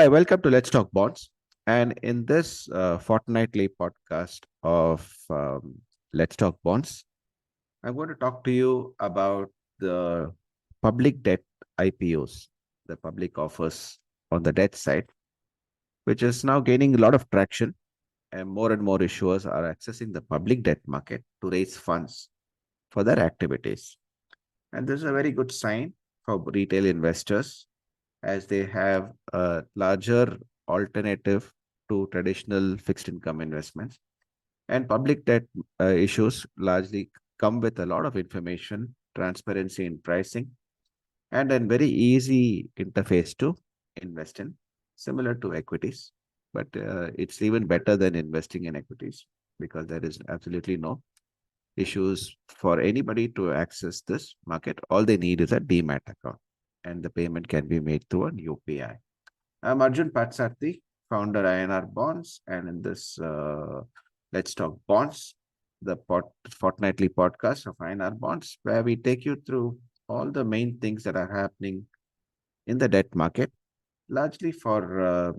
Hi, welcome to Let's Talk Bonds. And in this fortnightly podcast of Let's Talk Bonds, I'm going to talk to you about the public debt IPOs, the public offers on the debt side, which is now gaining a lot of traction. And more issuers are accessing the public debt market to raise funds for their activities. And this is a very good sign for retail investors as they have a larger alternative to traditional fixed income investments. And public debt issues largely come with a lot of information, transparency in pricing, and a very easy interface to invest in, similar to equities. But it's even better than investing in equities because there is absolutely no issues for anybody to access this market. All they need is a demat account, and the payment can be made through an UPI. I'm Arjun Patsarthi, founder INR Bonds, and in this Let's Talk Bonds, the fortnightly podcast of INR Bonds, where we take you through all the main things that are happening in the debt market, largely for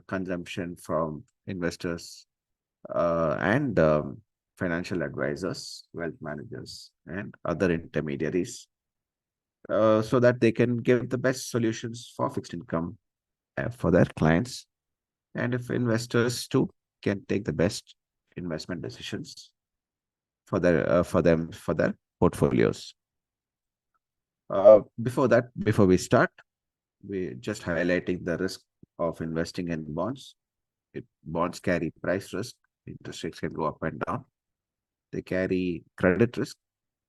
consumption from investors and financial advisors, wealth managers, and other intermediaries, so that they can give the best solutions for fixed income for their clients. And if investors too can take the best investment decisions for their portfolios. Before we start, we just highlighting the risk of investing in bonds. Bonds carry price risk. Interest rates can go up and down. They carry credit risk.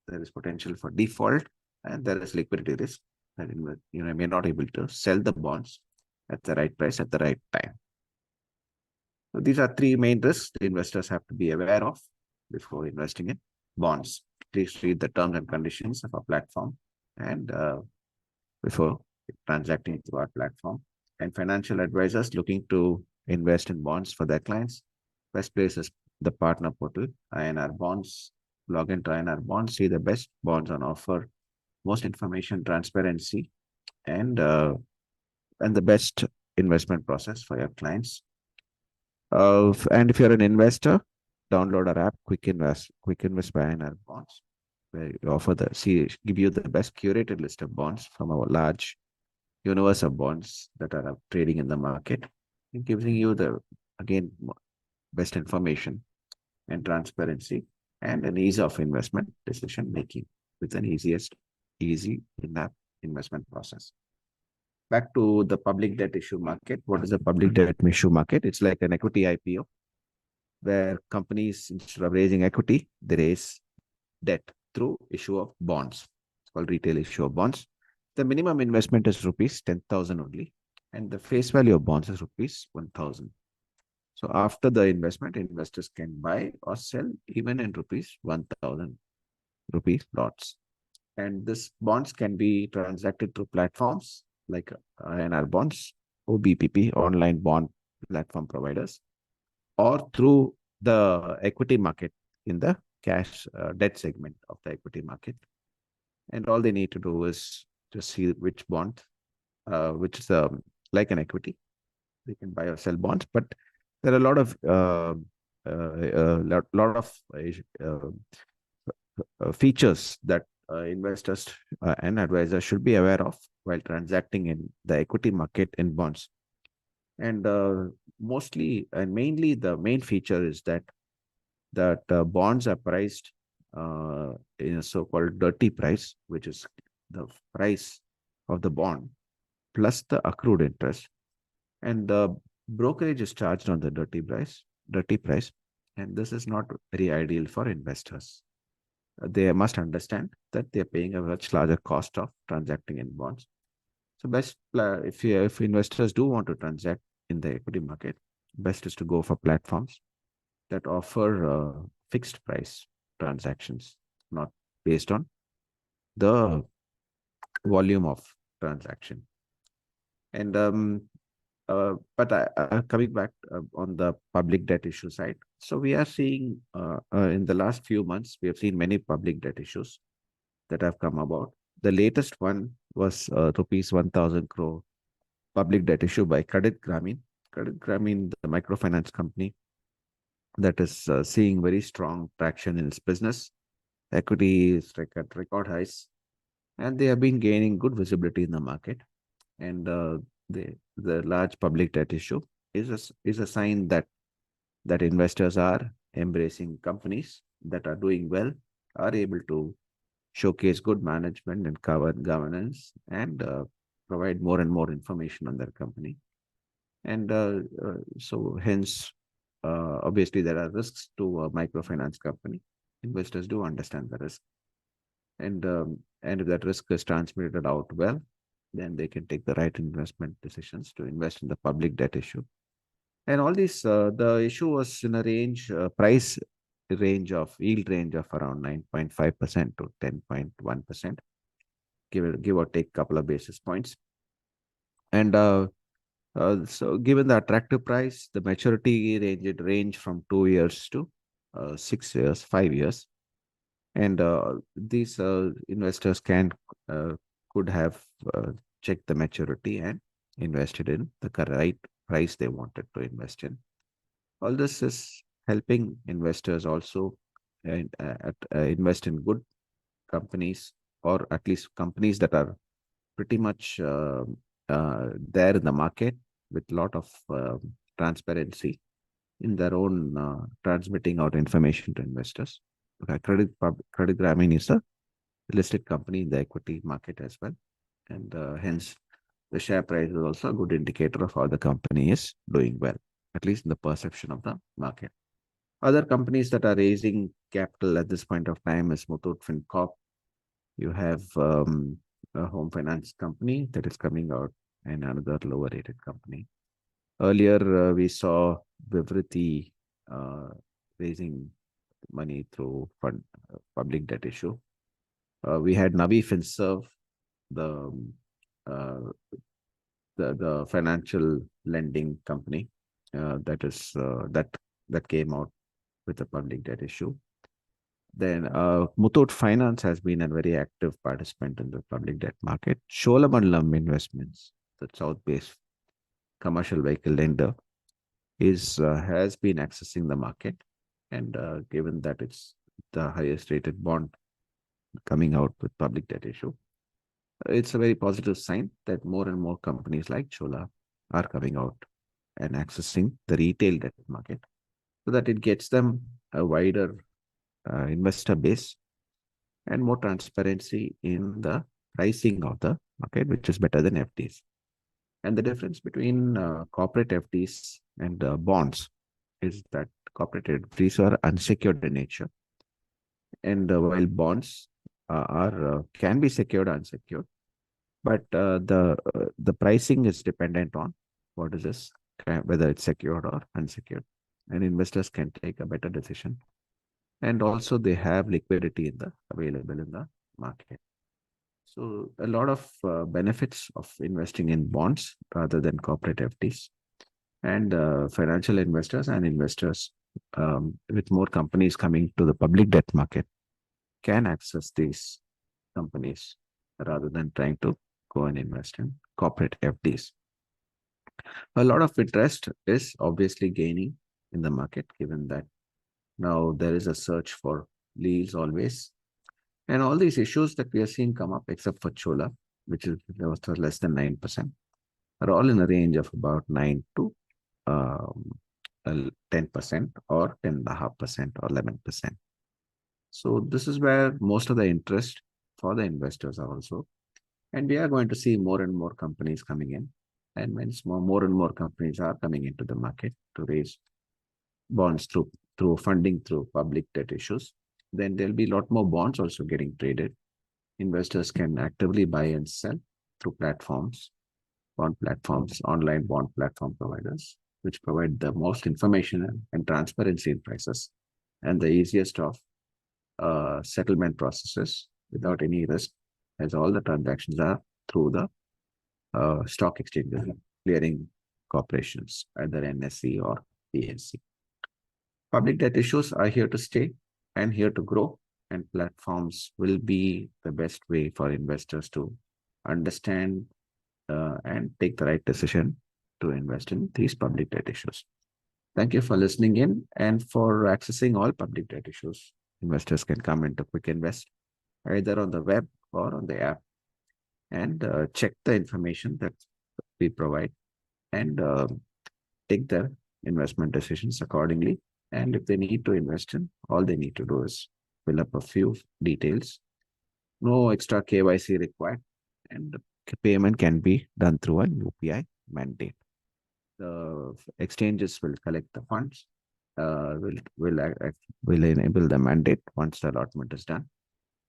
There is potential for default, and there is liquidity risk that may not able to sell the bonds at the right price at the right time. So these are three main risks the investors have to be aware of before investing in bonds. Please read the terms and conditions of our platform and before transacting through our platform. And financial advisors looking to invest in bonds for their clients, best place is the partner portal, INR Bonds. Log into INR Bonds, see the best bonds on offer, most information, transparency, and the best investment process for your clients. And if you're an investor, download our app, Quick Invest by INR Bonds, where we offer give you the best curated list of bonds from our large universe of bonds that are trading in the market. It gives you again best information and transparency and an ease of investment decision making with an easy in-app investment process. Back to the public debt issue market. What is a public debt issue market? It's like an equity IPO where companies, instead of raising equity, they raise debt through issue of bonds. It's called retail issue of bonds. The minimum investment is rupees 10,000 only, and the face value of bonds is rupees 1,000. So after the investment, investors can buy or sell even in rupees 1,000 rupees lots. And this bonds can be transacted through platforms like INR Bonds, OBPP, online bond platform providers, or through the equity market in the cash debt segment of the equity market. And all they need to do is just see which bond, which is like an equity. They can buy or sell bonds, but there are a lot of features that investors and advisors should be aware of while transacting in the equity market in bonds. And mostly and mainly the main feature is that bonds are priced in a so-called dirty price, which is the price of the bond plus the accrued interest. And the brokerage is charged on the dirty price. And this is not very ideal for investors. They must understand that they're paying a much larger cost of transacting in bonds. So if investors do want to transact in the equity market, best is to go for platforms that offer fixed price transactions, not based on the volume of transaction. And coming back on the public debt issue side, so we are seeing in the last few months, we have seen many public debt issues that have come about. The latest one was rupees 1,000 crore public debt issue by Credit Grameen. Credit Grameen, the microfinance company that is seeing very strong traction in its business. Equity is at record highs, and they have been gaining good visibility in the market. And the large public debt issue is a sign that investors are embracing companies that are doing well, are able to showcase good management and cover governance, and provide more and more information on their company. And so, hence, obviously, there are risks to a microfinance company. Investors do understand the risk, and if that risk is transmitted out well, then they can take the right investment decisions to invest in the public debt issue. And all these, the issue was in a range, price range of yield range of around 9.5% to 10.1%, give or take a couple of basis points. And so given the attractive price, the maturity range from 2 years to 6 years, 5 years. And these investors could have checked the maturity and invested in the right price they wanted to invest in. All this is helping investors also invest in good companies, or at least companies that are pretty much there in the market with a lot of transparency in their own transmitting out information to investors. Okay, Credit Grameen is a listed company in the equity market as well, and hence the share price is also a good indicator of how the company is doing well, at least in the perception of the market. Other companies that are raising capital at this point of time is Muthoot FinCorp. You have a home finance company that is coming out, and another lower rated company. Earlier, we saw Vivriti raising money through public debt issue. We had Navi FinServe, the uh, the financial lending company that came out with a public debt issue. Then Muthoot Finance has been a very active participant in the public debt market. Cholamandalam Investments, the South-based commercial vehicle lender, has been accessing the market, and given that it's the highest rated bond coming out with public debt issue, it's a very positive sign that more and more companies like Chola are coming out and accessing the retail debt market, so that it gets them a wider investor base and more transparency in the pricing of the market, which is better than FDs. And the difference between corporate FDs and bonds is that corporate FDs are unsecured in nature, and while bonds can be secured unsecured, but the pricing is dependent on what is this, whether it's secured or unsecured, and investors can take a better decision. And also they have liquidity available in the market. So a lot of benefits of investing in bonds rather than corporate FDs. And financial investors and investors, with more companies coming to the public debt market, can access these companies rather than trying to go and invest in corporate FDs. A lot of interest is obviously gaining in the market, given that now there is a search for yields always. And all these issues that we are seeing come up, except for Chola, which is less than 9%, are all in a range of about 9 to 10% or 10.5% or 11%. So this is where most of the interest for the investors are also. And we are going to see more and more companies coming in. And when more and more companies are coming into the market to raise bonds through funding through public debt issues, then there'll be a lot more bonds also getting traded. Investors can actively buy and sell through platforms, bond platforms, online bond platform providers, which provide the most information and transparency in prices and the easiest of settlement processes without any risk, as all the transactions are through the stock exchanges, clearing corporations, either NSE or BSE. Public debt issues are here to stay and here to grow, and platforms will be the best way for investors to understand and take the right decision to invest in these public debt issues. Thank you for listening in and for accessing all public debt issues. Investors can come into Quick Invest either on the web or on the app and check the information that we provide and take their investment decisions accordingly. And if they need to invest in, all they need to do is fill up a few details. No extra KYC required, and the payment can be done through a UPI mandate. The exchanges will collect the funds, will enable the mandate once the allotment is done,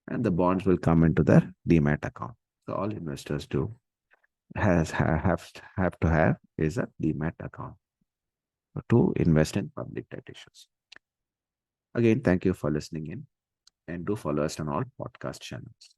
and the bonds will come into their demat account. So all investors do have to have is a demat account to invest in public debt issues. Again, thank you for listening in and do follow us on all podcast channels.